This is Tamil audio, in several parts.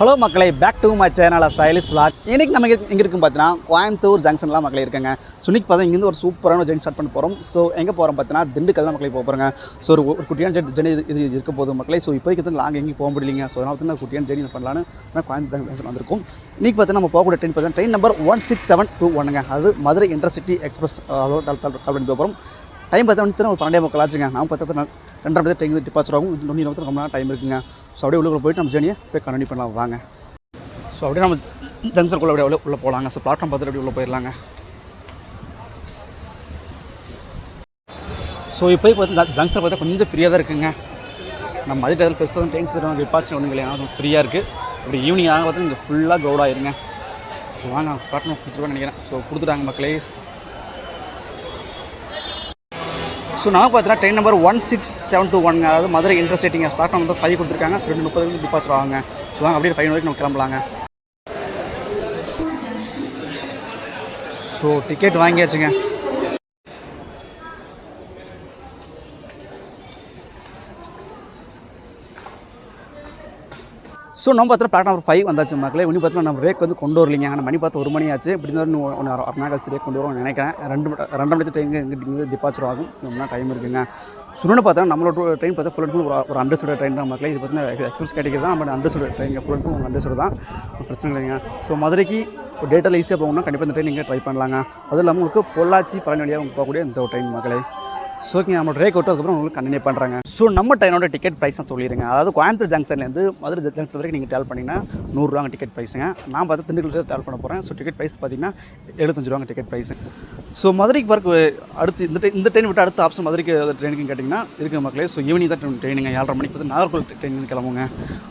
ஹலோ மக்களை, back to my channel stylish vlog. இன்றைக்கி நம்ம எங்கே இருக்கும் பார்த்தீங்கன்னா கோயம்புத்தூர் ஜங்ஷன்லாம் மக்களை இருக்காங்க. ஸோ இன்றைக்கி பார்த்தா இங்கேருந்து ஒரு சூப்பரான ஜெர்னி ஸ்டார்ட் பண்ண போகிறோம். ஸோ எங்கே போகிறோம் பார்த்தீங்கன்னா திண்டுக்கல் தான் மக்களை போக போகிறோங்க. ஸோ ஒரு குட்டியான ஜெர்னி இது இருக்க போதும் மக்களை. ஸோ இப்போதைக்கு நாங்கள் எங்கேயும் போக முடியலைங்க. ஸோ அதனால் பார்த்தீங்கன்னா குட்டியான ஜெர்னி பண்ணலான்னு கோயம்புத்தூர் ஜங்ஷன் வந்திருக்கும். இன்றைக்கி பார்த்தீங்கன்னா நம்ம போகக்கூடிய ட்ரெயின் பார்த்தீங்கன்னா ட்ரெயின் நம்பர் 16721ங்க. அது மதுரை இன்டர்சிட்டி எக்ஸ்பிரஸ் பண்ணி போகிறோம். டைம் பார்த்தா ஒரு 12:30 ஆச்சுங்க. நாம் பார்த்தா 2:30 ட்ரெயின் டிபார்ச்சர் ஆகும். இன்னும் 20 ரொம்ப நேரம் டைம் இருக்குங்க. ஸோ அப்படியே உள்ளே போயிட்டு நம்ம ஜெர்னியை போய் கண்டினியூ பண்ணலாம் வாங்க. ஸோ அப்படியே நம்ம ஜங்ஷனுக்குள்ளே அப்படியே உள்ளே போகலாங்க. ஸோ பிளாட்ஃபார்ம் பார்த்துட்டு அப்படியே உள்ளே போயிடலாங்க. ஸோ இப்போ பார்த்தா ஜங்ஷன் பார்த்தா கொஞ்சம் ஃப்ரீயாக தான் இருக்குங்க. நம்ம அதே டைம் பெருசாக ட்ரெயின்ஸ் டிபார்ச்சர் ஒன்றும் இல்லையா, ஃப்ரீயாக இருக்குது. அப்படி ஈவினிங் ஆக பார்த்தா இங்கே ஃபுல்லாக க்ரௌட் ஆயிருங்க. ஸோ வாங்க பிளாட்ஃபார்ம் கொடுத்துருவான்னு நினைக்கிறேன். ஸோ கொடுத்துட்டாங்க மக்களே. ஸோ நமக்கு பார்த்தீங்கன்னா ட்ரெயின் நம்பர் 16721ங்க. அதாவது மதுரை இன்டர்சிட்டிங்க. பிளாட்ஃபார்ம் வந்து 5 கொடுத்துருக்காங்க. 2:30 டிபார்ச்சர் ஆகுங்க. ஸோ வாங்க அப்படியே 5 வரைக்கும் நம்ம கிளம்பலாங்க. ஸோ டிக்கெட் வாங்கியாச்சுங்க. ஸோ நம்ம பார்த்தா பிளாட்ஃபார்ம் நம்பர் 5 வந்தாச்சு மக்களே. இன்னும் பார்த்தீங்கன்னா நம்ம ரேக் வந்து கொண்டு வரலிங்க. ஆனால் மணி பார்த்து 1 மணி ஆச்சு. இப்படி இருந்தாலும் ஒன்று அரை மணி நேரம் ரேக் கொண்டு வருவோம்னு நினைக்கிறேன். 2 மணி ட்ரெயின் இங்கே டிபார்ச்சர் ஆகும். ரொம்ப நேரம் இருக்குங்க. சுருன்னு பார்த்தா நம்மளோட ட்ரெயின் பார்த்தா ஃபுல் அண்ட் ஒரு அண்டர்ஸ்டோட ட்ரெயின் தான் மக்களே. இது பார்த்தீங்கன்னா எக்ஸ்பிரஸ் கேட்டகரி தான். நம்ம அண்டர்ஸ்டோட ட்ரெயின் ஃபுல் அண்ட் ஃபுல் அண்டர்ஸ்டோட தான், பிரச்சனை இல்லைங்க. ஸோ மதுரைக்கு ஒரு டேட்டில் ஈஸியாக போகணும்னா கண்டிப்பாக இந்த ட்ரெயின் நீங்கள் ட்ரை பண்ணலாங்க. அதுவும் இல்லாமல் உங்களுக்கு பொள்ளாச்சி பழனி வழியாக போகக்கூடிய இந்த ட்ரெயின் மக்களே. ஸோ ஓகே, நம்ம ரேக் விட்டதுக்கப்புறம் உங்களுக்கு கண்டினியூ பண்ணுறாங்க. ஸோ நம்ம ட்ரெயினோட டிக்கெட் ப்ரைஸ் நான் சொல்லிடுங்க. அதாவது கோயம்புத்தூர் ஜங்ஷன்லேருந்து மதுரை ஜங்ஷன் வரைக்கும் நீங்கள் ட்ராவல் பண்ணிங்கன்னா 100 ரூபாங்க டிக்கெட் ப்ரைஸுங்க. நான் பார்த்து திண்டுக்கல் ட்ராவல் பண்ண போகிறேன். ஸோ டிக்கெட் ப்ரைஸ் பார்த்தீங்கன்னா 75 ரூபாங்க டிக்கெட் ப்ரைஸு. ஸோ மதுரைக்கு பார்க்க அடுத்து இந்த ட்ரெயின் விட்டு அடுத்த ஆப்ஷன் மதுரைக்கு ட்ரெயினுக்கு கேட்டிங்கன்னா இருக்குது மக்களே. ஸோ ஈவினிங் தான் ட்ரெயினுங்க. 7:30 மணிக்கு பார்த்து நாகர்கோவில் ட்ரெயின் கிளம்புங்க.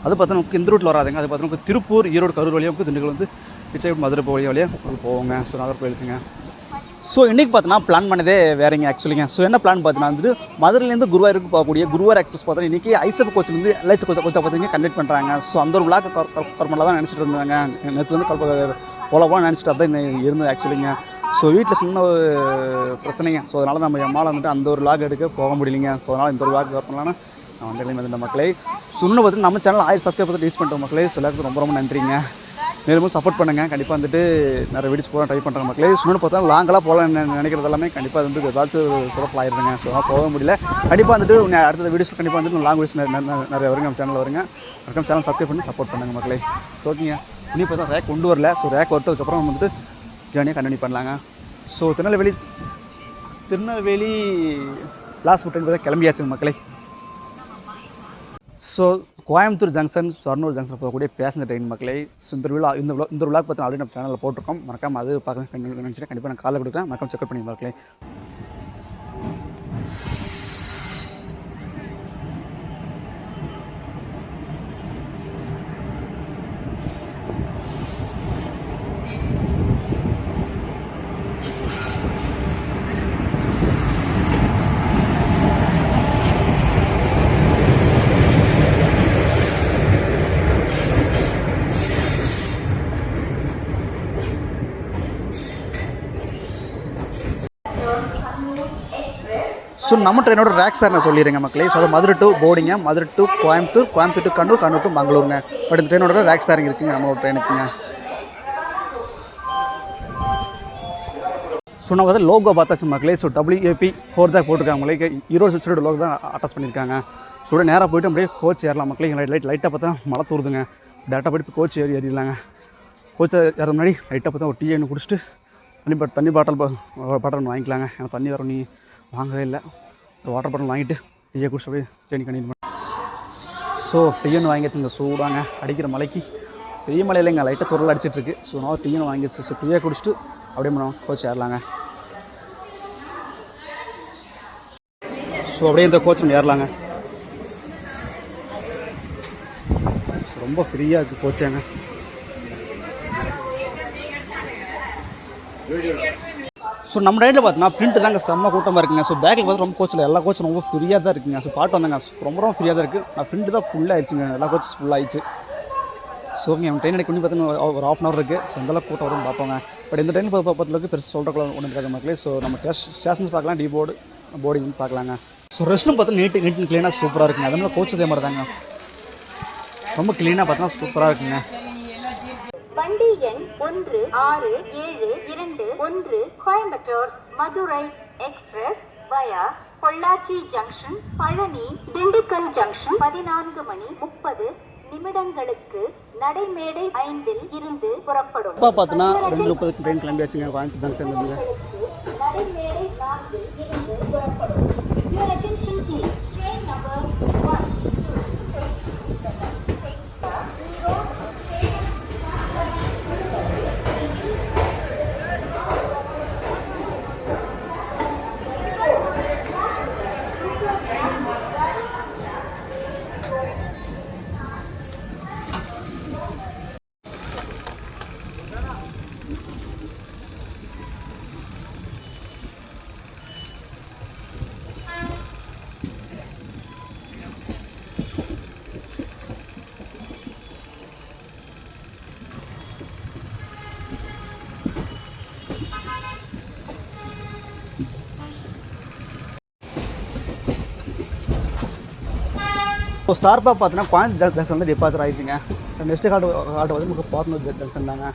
அது பார்த்தா நமக்கு இந்த ரூட்டில் வராதுங்க. அது பார்த்தா நமக்கு திருப்பூர், ஈரோடு, கரூர் வழியாக நமக்கு திண்டுக்கல் வந்து விஜய் மதுரை வழியாக போவோங்க. ஸோ நாகர்கோவிலுக்குங்க. ஸோ இன்றைக்கி பார்த்தோன்னா பிளான் பண்ணதே வேறங்க ஆக்சுவலிங்க. ஸோ என்ன பிளான் பார்த்தீங்கன்னா வந்துட்டு மதுரையிலேருந்து குருவாயூருக்கு போகக்கூடிய குருவார் எக்ஸ்பிரஸ் பார்த்தா இன்றைக்கி ஐசப் கோச்சிலேருந்து எல்ஐசி கோச்சை பார்த்தீங்கன்னா கண்டக்ட் பண்ணுறாங்க. ஸோ அந்த ஒரு விளாக் கவர்மெண்ட்டில் தான் நினச்சிட்டு இருந்தாங்க. நேற்று வந்து போலவான்னு நினச்சிட்டு அப்படி இருந்தது ஆக்சுவலிங்க. ஸோ வீட்டில் சின்ன ஒரு பிரச்சனைங்க. ஸோ அதனால் நம்ம எம்மால் வந்துட்டு அந்த ஒரு விளாக் எடுக்க போக முடியலைங்க. ஸோ அதனால் இந்த ஒரு விளாக் கவர் பண்ணலான்னு நான் வந்து இந்த மக்களே. ஸோ இன்னும் பார்த்து நம்ம சேனல் 1000 சப்ஸ்கிரைபர் ரீச் பண்ணுற மக்களே. ஸோ எல்லாத்துக்கும் ரொம்ப ரொம்ப நன்றிங்க. மேலும் சப்போர்ட் பண்ணுங்கள். கண்டிப்பாக வந்துட்டு நிறைய வீடியோஸ் போக ட்ரை பண்ணுற மக்களே. இன்னொன்று பார்த்தா லாங்கெல்லாம் போகலான்னு நினைக்கிறது எல்லாமே கண்டிப்பாக வந்து ஏதாச்சும் சிறப்பாக ஆயிருதுங்க. ஸோ அதனால் போக முடியல. கண்டிப்பாக வந்துட்டு அடுத்த வீடியோஸ் கண்டிப்பாக வந்துட்டு லாங் வீடியோஸ் நிறைய வருங்க நம்ம சேனலில் வருங்க. நம்ம சேனல் சப்ஸ்கிரைப் பண்ணி சப்போர்ட் பண்ணுங்கள் மக்களே. ஸோ ஓகேங்க, இன்னும் பார்த்தா ரேக் கொண்டு வரல. ஸோ ரேக் வரதுக்கப்புறம் வந்துட்டு ஜேர்னியை கண்டினியூ பண்ணலாங்க. ஸோ திருநெல்வேலி லாஸ்ட் ட்ரெயின் பார்த்தா கிளம்பியாச்சுங்க மக்களே. So Coimbatore junction, Shoranur junction போகக்கூடிய பேசஞ்சர் ட்ரெயின் மக்களே. ஸோ இந்த விளாக் பார்த்து ஆல்ரெடி நம்ம சேனலில் போட்டிருக்கோம். மறக்காமல் அது பார்க்க நினச்சிட்டு கண்டிப்பாக நான் காலை கொடுக்குறேன். மறக்காம செக் பண்ணி மக்களே. ஸோ நம்ம ட்ரெயினோட ரேக் சார் நான் சொல்லிடுங்க மக்களே. ஸோ அது மதுரை டு போர்டிங்க, Madurai to Coimbatore, Coimbatore to Kannur, Kannur to மங்களூருங்க. பட் இந்த ட்ரெயினோட ரேக் சாரிங் இருக்குங்க நம்ம ஒரு ட்ரெயினுக்குங்க. ஸோ நான் வந்து லோகோ பார்த்தாச்சு மக்களே. ஸோ WAP 4 தான் போட்டிருக்காங்க மக்களே. ஈரோடு சிஸ்டரோட லோகோ தான் அட்டாச் பண்ணியிருக்காங்க. ஸோ நேராக போய்ட்டு அப்படியே கோச் ஏறலாம் மக்களே. லைட்டாக பார்த்தா மழை தூருதுங்க. டேரெக்டாக போய்ட்டு கோச் ஏறிடலாங்க. கோச்சை ஏற முன்னாடி லைட்டாக பார்த்தா ஒரு டீ ஒன்று குடிச்சிட்டு தண்ணி பாட்டில் வாங்கிக்கலாங்க. ஏன்னா தண்ணி வேறு நீ வாங்கவே இல்லை. ஒரு வாட்டர் பாட்டில் வாங்கிட்டு டீயை குடிச்சு அப்படியே ட்ரெயின் கண்டினியூ பண்ண. ஸோ டீயன்னு வாங்கிட்டுங்க. சூடாங்க அடிக்கிற மலைக்கு பெரிய மலை இல்லைங்க, லைட்டாக துறல் அடிச்சிட்ருக்கு. ஸோ நான் டீயன்னு வாங்கிடுச்சு. ஸோ டீயை குடிச்சிட்டு அப்படியே நம்ம கோச் ஏறலாங்க. ஸோ அப்படியே இந்த கோச் ஏறலாங்க. ரொம்ப ஃப்ரீயாக இருக்குது கோச்சாங்க. ஸோ நம்ம ரைட்டில் பார்த்தீங்கன்னா பிரிண்ட் தாங்க செம்ம கூட்டமாக இருக்குங்க. ஸோ பேக்கில் பார்த்து ரொம்ப கோச்சில் எல்லா கோச்சும் ரொம்ப ஃப்ரீயாக தான் இருக்குங்க. ஸோ பாட்டு வந்தாங்க ரொம்ப ஃப்ரீயாக தான் இருக்குது. நான் பிரிண்ட் தான் ஃபுல்லாகிடுச்சுங்க. எல்லா கோச்சும் ஃபுல்லாகிடுச்சு. ஸோ ஓகே, நம்ம ட்ரெயின் எனக்கு பார்த்தீங்கன்னா ஒரு 1/2 hour இருக்குது. ஸோ எந்தளவுக்கு கூட்டம் வரும்னு பார்ப்போங்க. பட் இந்த ட்ரெயின் பொறுத்தளவுக்கு பெருசு சொல்கிறக்குள்ள ஒன்றும் இருக்காது மக்களே. ஸோ நம்ம ஸ்டேஷன்ஸ் பார்க்கலாம், போர்டிங் பார்க்கலாங்க. ஸோ ரெஸ்ட்டும் பார்த்தா நீட் க்ளீனாக சூப்பராக இருக்குங்க. அதே மாதிரி கோச் அதே மாதிரி தாங்க ரொம்ப க்ளீனாக பார்த்தோன்னா சூப்பராக இருக்குங்க. வண்டி எண் 1672 Coimbatore Madurai express via Pollachi junction Palani Dindigul junction 14 மணி 30 நிமிடங்களுக்கு நடைமேடை 5 இருந்து புறப்படும். பார்த்தோன்னா 2:30 ட்ரெயின் கிளம்பியாச்சுங்க கோயம்புத்தூர் ஜங்ஷன் இருந்து. நடைமேடை 4 இருந்து புறப்படும். Your attention please. Train number 1, இப்போ சார்பாக பார்த்தீங்கன்னா கோயம்புத்தூர் ஜங்ஷன் வந்து டிபார்ச்சர் ஆகிடுச்சுங்க. நெக்ஸ்ட் காட்டு வந்து நமக்கு போத்தனூர் ஜங்ஷன் தாங்க.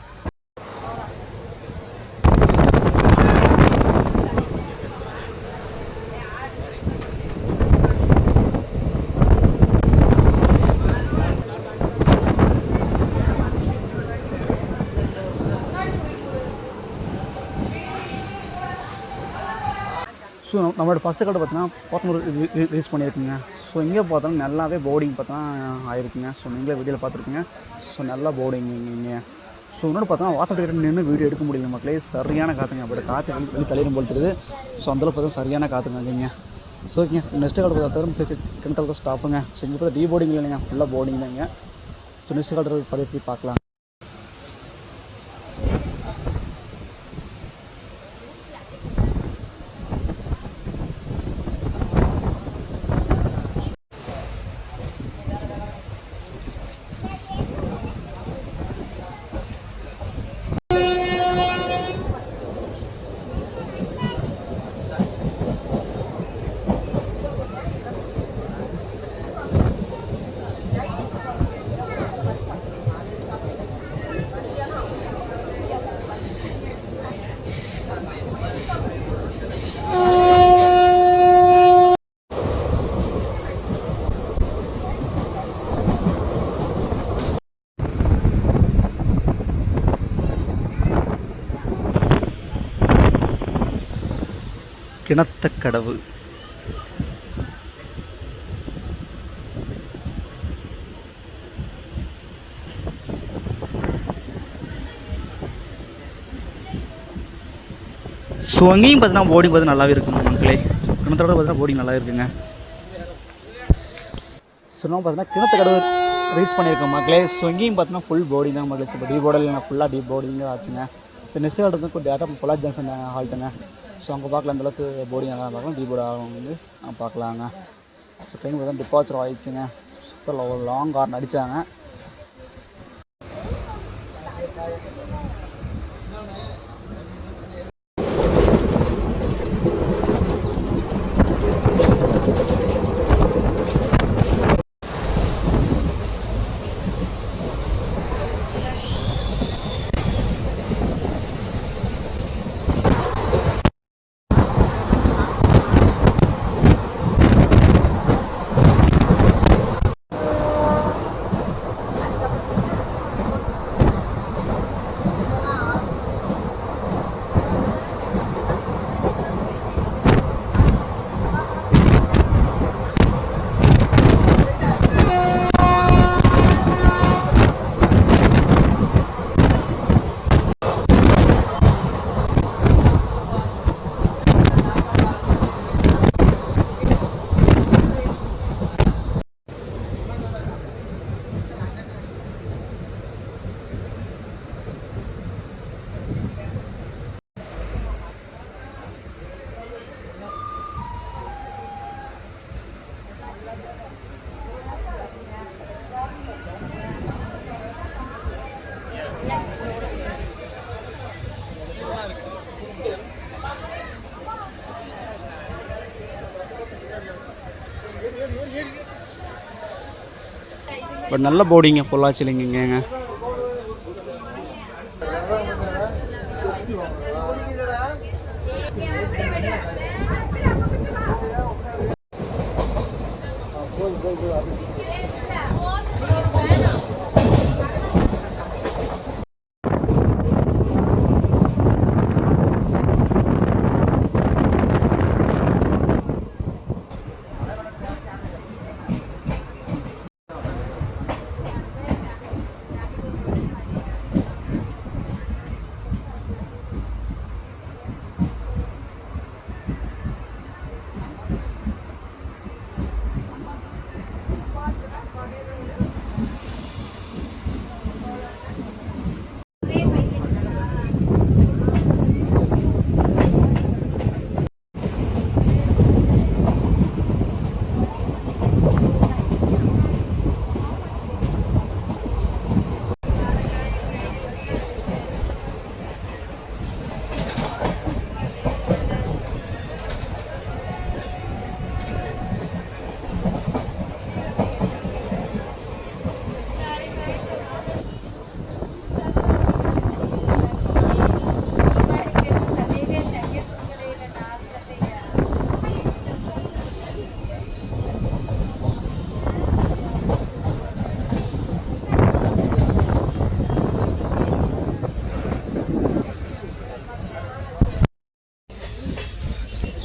ஸோ நம்மளோட ஃபஸ்ட்டு கார்டு பார்த்தீங்கன்னா போத்தனூர் ரிலீஸ் பண்ணியிருக்குங்க. ஸோ இங்கே பார்த்தோன்னா நல்லாவே போர்டிங் பார்த்தா ஆயிருக்குங்க. ஸோ நீங்களே வீடியோவில் பார்த்துருக்கீங்க. ஸோ நல்லா போர்டிங் இங்கே. ஸோ இன்னொன்று பார்த்தோன்னா வாசல் டிக்கெட் நின்று வீடியோ எடுக்க முடியல மக்களே. சரியான காற்றுங்க. அப்படி காற்று வெளியே தள்ளிடும் போல் தெரியுது. ஸோ அந்தளவுக்கு பார்த்தா சரியான காற்றுங்க இல்லைங்க. ஸோ ஓகேங்க நெக்ஸ்ட் கார்டு பார்த்தா கிணத்துல தான் ஸ்டாப்புங்க. ஸோ இங்கே பார்த்தா போர்டிங் இல்லைங்க, ஃபுல்லாக போர்டிங் தாங்க. ஸோ நெக்ஸ்ட் கார்டு போய் பார்க்கலாம். கிணத்தக்கடவு. ஸோ அங்கேயும் பார்த்தீங்கன்னா போர்டிங் பார்த்து நல்லாவே இருக்குங்க மக்களே. கிணத்தோட பார்த்தீங்கன்னா போர்டிங் நல்லா இருக்குங்க. ஸோ நம்ம பார்த்தீங்கன்னா கிணத்தக்கடவு ரீச் பண்ணியிருக்கோம் மக்களே. ஸோ இங்கேயும் பார்த்தீங்கன்னா ஃபுல் போர்டிங் தான் மக்களே. இப்போ டீ போர்டில் ஃபுல்லாக டீ போர்டிங் ஆச்சுங்க. இப்போ நெக்ஸ்ட் ஹால்ட் வந்து டேரெக்டாக பொள்ளாச்சி ஜங்ஷன் ஹால்ட்டுங்க. ஸோ அங்கே பார்க்கலாம் அந்தளவுக்கு போர்டிங் நல்லா பார்க்கலாம். டீ போர்டு வந்து பார்க்கலாங்க. ஸோ ட்ரெயின் பார்த்தா டிபார்ச்சர் ஆகிடுச்சுங்க. சூப்பர் லாங் ஹார்ன் அடித்தாங்க. பட் நல்ல போர்டிங்க பொள்ளாச்சியில் இங்கேங்க.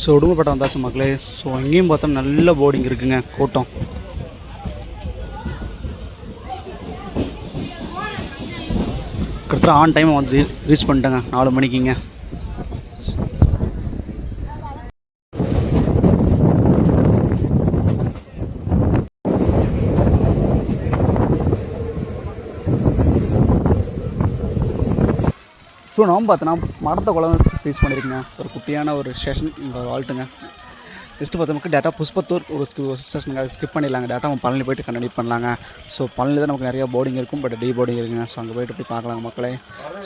ஸோ உடுமலைப்பேட்டை வந்தாச்சு மக்களே. ஸோ இங்கேயும் பார்த்தா நல்ல போர்டிங் இருக்குங்க, கூட்டம். கிட்டத்தட்ட ஆன் டைம் வந்து ரீச் பண்ணிட்டேங்க, 4 மணிக்குங்க. ஸோ நம்ம பார்த்தோன்னா மடத்த குளம் ரீச் பண்ணியிருக்குங்க. ஒரு குட்டியான ஒரு ஸ்டேஷன் இங்கே வாழ்ட்டுங்க. நெக்ஸ்ட்டு பார்த்தோம்னா டேட்டா புஷ்பத்தூர் ஒரு ஸ்டேஷனுங்க, அது ஸ்கிப் பண்ணிடலாங்க. டேட்டா நம்ம பழனி போய்ட்டு கண்டினியூ பண்ணலாங்க. ஸோ பழனி தான் நமக்கு நிறையா போர்டிங் இருக்கும், பட் போர்டிங் இருக்குங்க. ஸோ அங்கே போய்ட்டு போய் பார்க்கலாங்க மக்களே.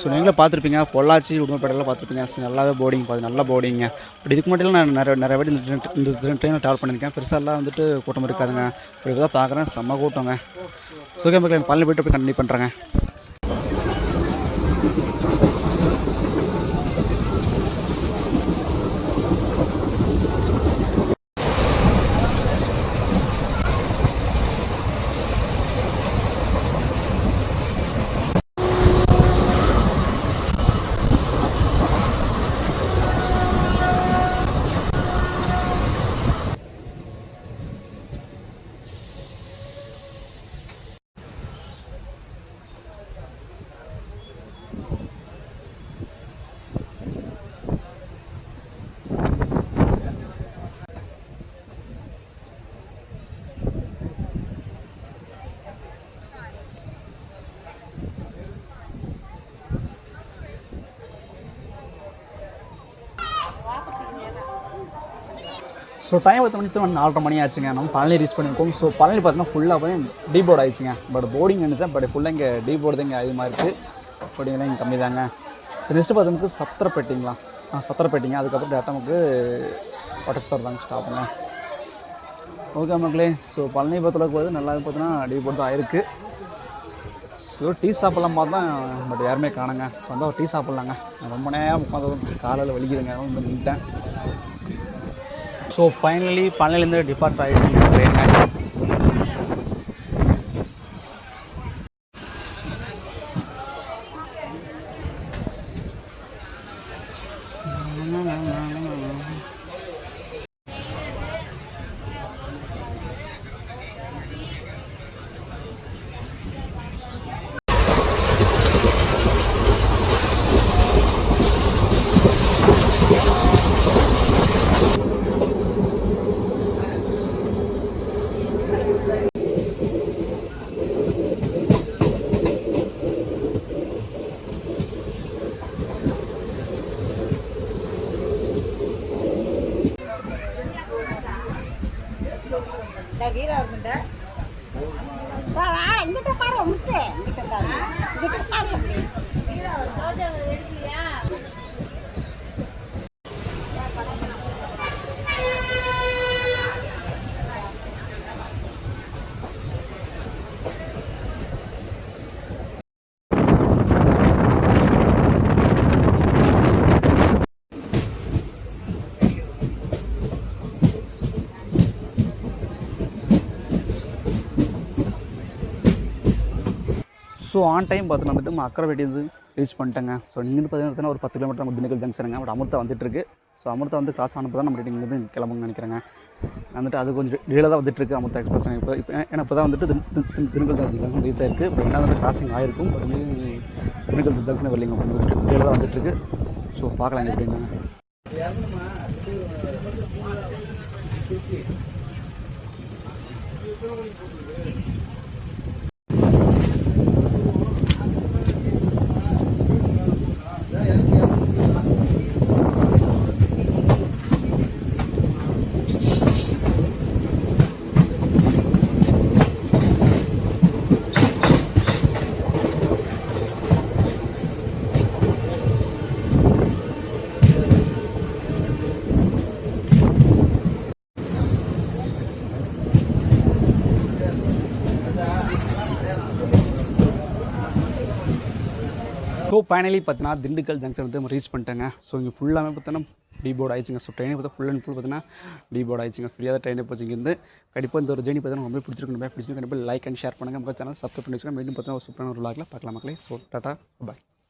ஸோ நீங்களே பார்த்துருப்பீங்க, பொள்ளாச்சி உடுமலைப்பேட்டையில் பார்த்துருப்பீங்க. ஸோ நல்லாவே போர்டிங் பார்த்து நல்ல போர்டிங்க. பட் இதுக்கு மட்டும் நான் நிறைய வாட்டி இந்த ட்ரெயினில் ட்ராவல் பண்ணியிருக்கேன். பெருசாலாம் வந்துட்டு கூட்டம் இருக்காதுங்க. இப்போ இதை தான் பார்க்குறேன், செம்ம கூட்டங்க. ஸோ ஓகே மக்களே, பழனி போய்ட்டு போய் கண்டினியூ பண்ணுறேங்க. ஸோ டைம் பார்த்து 4:30 மணி ஆச்சுங்க. நம்ம பழனி ரீச் பண்ணியிருக்கோம். ஸோ பழனி பார்த்தோன்னா ஃபுல்லாக பார்த்து டீ போர்டு ஆயிடுச்சுங்க. பட் போர்டிங் நினச்சேன், பட் ஃபுல்லாக இங்கே டீ போர்டு தான் இங்கே அதிகமாக இருக்குது. போர்டிங்லாம் இங்கே கம்மி தாங்க. ஸோ நெக்ஸ்ட்டு பார்த்தோம்னா சத்திரப்பேட்டிங்களா, சத்திரப்பேட்டிங்க. அதுக்கப்புறம் டேட்டா நமக்கு வட்டத்தோர் தாங்க ஸ்டாப்புங்க. ஓகே மக்களே, ஸோ பழனி பொறுத்தளவுக்கு போது நல்லா பார்த்தோன்னா டீ போர்டு தான் ஆயிருக்கு. ஸோ டீ சாப்பிட்லாம் பார்த்தா பட் யாருமே காணுங்க. ஸோ வந்து ஒரு டீ சாப்பிட்லாங்க. ரொம்ப நேரம் உட்காந்து காலையில் வலிக்குதுங்க, ரொம்ப நின்ட்டேன். ஸோ ஃபைனலி பழனிலேருந்து டிபார்ட் ஆகிடுச்சு ட்ரெயினுங்க. ஸோ ஆன் டைம் பார்த்தோன்னா வந்துட்டு நம்ம அக்கரைப்பேட்டை வந்து ரீச் பண்ணிட்டேங்க. ஸோ இங்கேருந்து பார்த்தீங்கன்னா ஒரு 10 கிலோமீட்டர் நம்ம திண்டுக்கல் ஜங்ஷனுங்க. பட் அமிர்தா வந்துட்டுருக்கு. ஸோ அமிர்தா வந்து கிராஸ் ஆனப்போ தான் நம்ம இங்கேருந்து கிளம்புன்னு நினைக்கிறேங்க. வந்துட்டு அது கொஞ்சம் டிலே தான் வந்துட்டுருக்கு அமிர்தா எக்ஸ்பிரஸ். இப்போ ஏன்னா இப்போ தான் வந்துட்டு திண்டுக்கல் ஜங்ஷன் ரீச் ஆயிருக்கு. இப்போ என்ன வந்து கிராசிங் ஆகிருக்கும், பட் திண்டுக்கல் ஜங்ஷன் வரலைங்க, வந்துட்டு டிலே தான் வந்துட்டுருக்கு. ஸோ பார்க்கலாம் எப்படின்னா. ஸோ ஃபைனலி பார்த்தீங்கன்னா திண்டுக்கல் ஜங்ஷன் வந்து நம்ம ரீச் பண்ணிட்டேங்க. ஸோ இங்கே ஃபுல்லாமே பார்த்தோன்னா டீ போர்டு ஆயிடுச்சுங்க. ஸோ ட்ரெயினை பார்த்தா ஃபுல் அண்ட் ஃபுல் பார்த்தீங்கன்னா டீ போர்டு ஆயிடுச்சுங்க. ஃப்ரீயாக தான் ட்ரெயினை போச்சு இங்கேருந்து. கண்டிப்பாக இந்த ஒரு ஜேர்னி பார்த்தீங்கன்னா ரொம்ப பிடிச்சிருக்கு. கண்டிப்பாக லைக் அண்ட் ஷேர் பண்ணுங்கள். நம்ம சேனல் சப்ஸ்கிரைப் பண்ணி வச்சுக்கோங்க. மீண்டும் பார்த்தீங்கன்னா ஒரு சூப்பரான ஒரு விளாகில் பார்க்கலாம் மக்களே. ஸோ டாட்டா பாய்.